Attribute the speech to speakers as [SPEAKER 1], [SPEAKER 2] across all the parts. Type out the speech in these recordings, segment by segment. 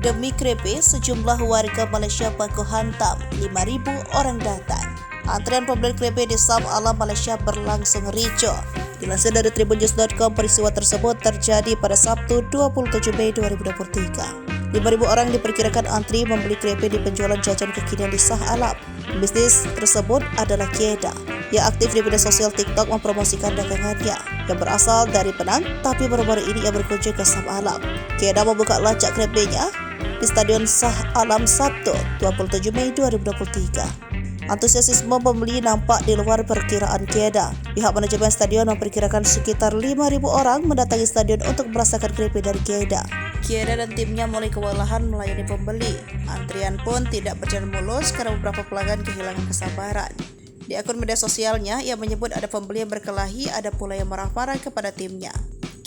[SPEAKER 1] Demi krepe, sejumlah warga Malaysia baku hantam 5.000 orang datang. Antrian pembeli krepe di Shah Alam, Malaysia berlangsung ricuh. Dilansir dari tribunnews.com, peristiwa tersebut terjadi pada Sabtu 27 Mei 2023. 5.000 orang diperkirakan antri membeli krepe di penjualan jajan kekinian di Shah Alam. Bisnis tersebut adalah Kedah, yang aktif di media sosial TikTok mempromosikan dagangannya yang berasal dari Penang, tapi baru-baru ini ia berkunjung ke Shah Alam. Kedah membuka lacak krepenya di Stadion Shah Alam Sabtu 27 Mei 2023. Antusiasme pembeli nampak di luar perkiraan Kedah. Pihak manajemen stadion memperkirakan sekitar 5.000 orang mendatangi stadion untuk merasakan krepe dari Kedah. Kedah dan timnya mulai kewalahan melayani pembeli. Antrian pun tidak berjalan mulus karena beberapa pelanggan kehilangan kesabaran. Di akun media sosialnya, ia menyebut ada pembeli yang berkelahi, ada pula yang marah-marah kepada timnya.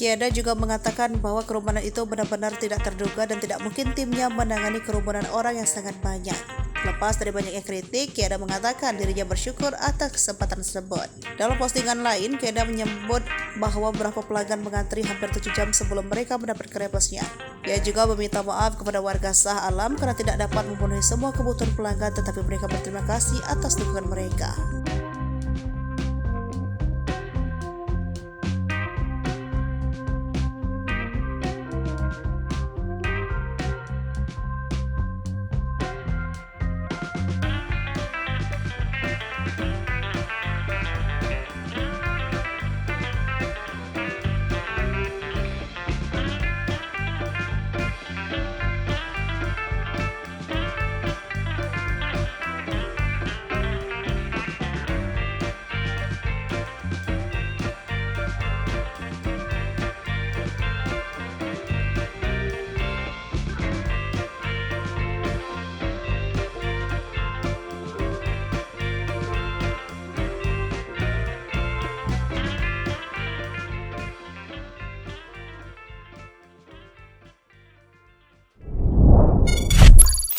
[SPEAKER 1] Kedah juga mengatakan bahwa kerumunan itu benar-benar tidak terduga dan tidak mungkin timnya menangani kerumunan orang yang sangat banyak. Lepas dari banyaknya kritik, Kedah mengatakan dirinya bersyukur atas kesempatan tersebut. Dalam postingan lain, Kedah menyebut bahwa beberapa pelanggan mengantri hampir 7 jam sebelum mereka mendapat krepesnya. Ia juga meminta maaf kepada warga Shah Alam karena tidak dapat memenuhi semua kebutuhan pelanggan, tetapi mereka berterima kasih atas dukungan mereka.